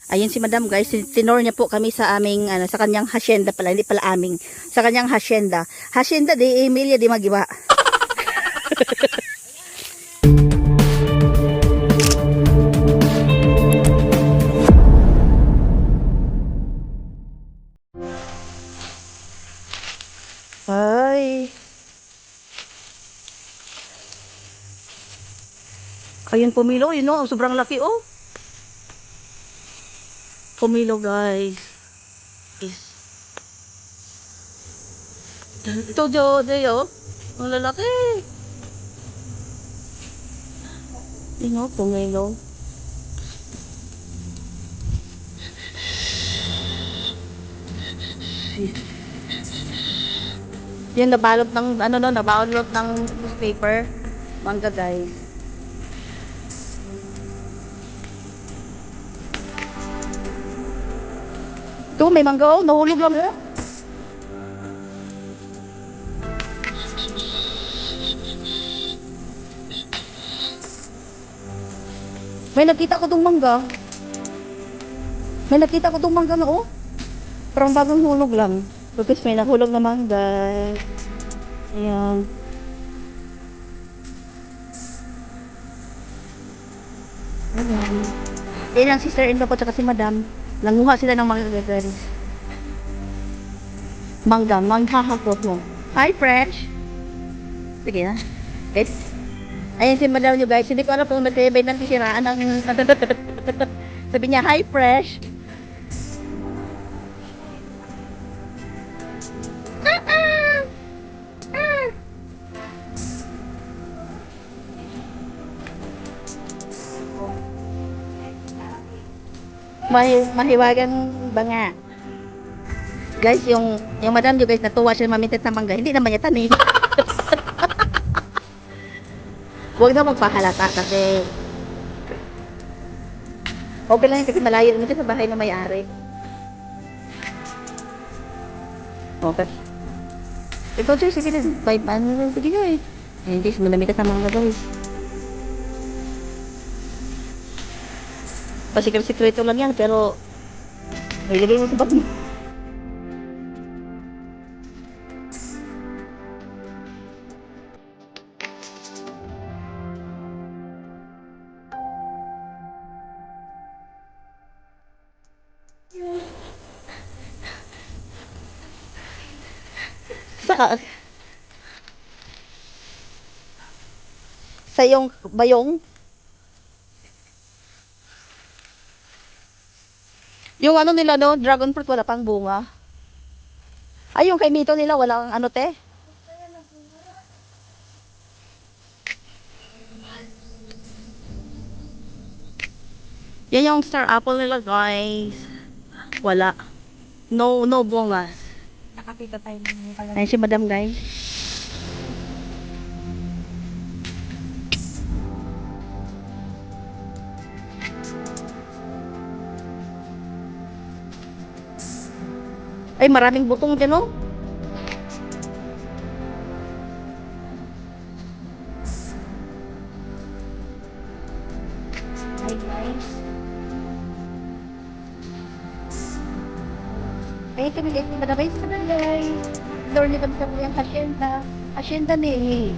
Ayun si Madam guys, tinor niya po kami sa aming ano, sa kanyang hacienda pala, hindi pala aming, sa kanyang hacienda. Hacienda de Emilia de Magiba. Ay. Ayun pumilo, yun oh, sobrang laki oh. Pumilo guys. Ito oh. Ang lalaki. Yun oh, pumilo. Yan nabalot ng ano no, nabalot ng newspaper. Mangga guys. Ito may mangga oh, nahulog lang eh. May nakita ko tong mangga. May nakita ko tong mangga na oh. Parang bagong hulog lang. Tapos may nahulog na mangga. Ayan. Ayan. Yan ang sister-in-law ko tsaka si Madam. Nanguha sila ng mangga guys. Mangga, manghahakot mo. Hi, fresh! Sige na. Guys. Ayan si Madam nyo guys. Hindi ko alam kung matibay ng sisiraan ng... Sabi niya, hi, fresh! Mahiwagang banga. Guys, yung Madam nyo guys, natuwa siya mamintit ng mangga. Hindi naman niya tanim. Huwag na magpahalata kasi okay lang yun kasi malayo naman siya sa bahay na may-ari. Okay. Ikaw siya, sige din. 5 ano, sige nyo eh. Hindi, malamita sa mga guys. Pasikreto lang yan, pero may lagay mo sa bag mo. Saan? Sa iyong bayong? Yung ano nila no, dragon fruit wala pang bunga. Ay, yung kay Mito nila walang ano te? Yan yung star apple nila guys. Wala. No bunga. Nakakita tayo ng pala. Ayun si Madam guys. Ay, maraming butong din oh. Hi guys. Ay, kami guys, Madam guys, Madam guys. Lord ni Madam yung hacienda. Hacienda ni.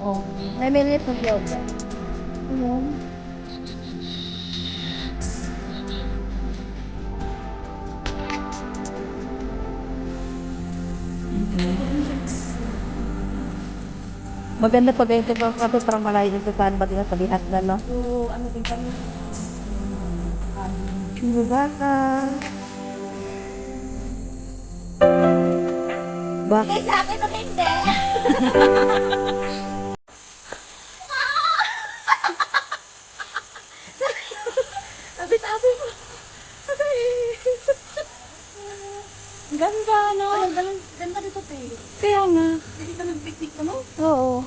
Oh, may minute ng yoga. Maganda pag ito pa kasi parang malayo sa saan ba din sa lihat na no? So, ano din kami? Baka. Baka. Sa akin na hindi. Sabi mo. Ganda, no? Ganda dito, te. Kaya nga. Hindi ka nag-picnic ka, no? Oo.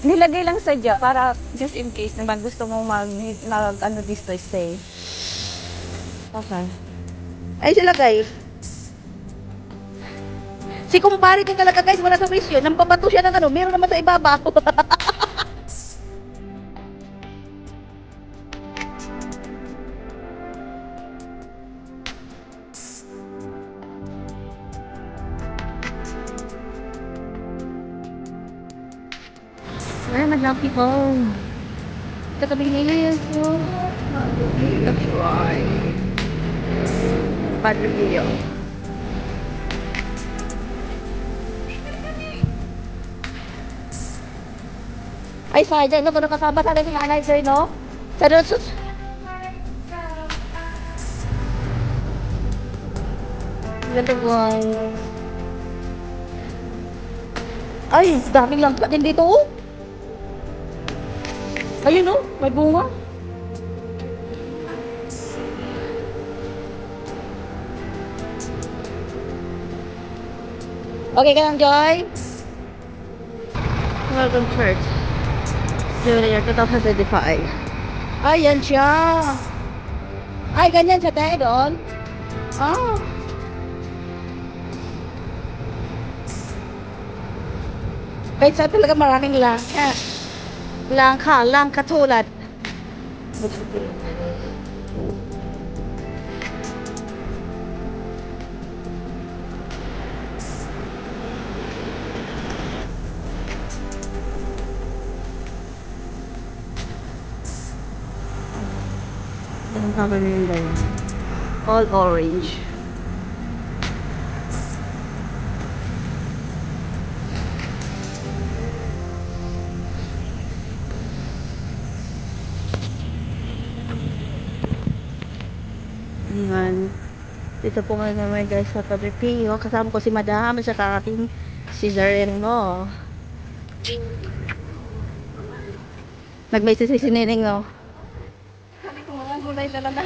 Nilagay lang sadya para just in case naman gusto mong ano dito stay. Okay. Ay sila guys. Si kumpare din talaga guys, wala sa wisyo. Nang pabato siya ng ano, meron naman sa ibabaw. Ay, mag-lucky phone. Katabi nila yun. That's right. Padre Pio. Ay, sayang. Ano, kasama sa rin yung anay sa'yo, no? Sa sus. Ganda one. Ay, daming langka din dito, oh. Ayun, oh. May bunga. Okay ka lang, Joy? Welcome, church. New Year 2025. Ayan siya. Ay, ganyan siya tayo doon. Ah. Kahit saan talaga maraming langka. Langka tulad. Anong color na yun guys? All orange. Ayan. Dito po nga naman guys sa Padre Pio. Kasama ko si Madam at saka ating si Zaren mo. Nag-message si Neneng, no? Sabi ko mga gulay talaga.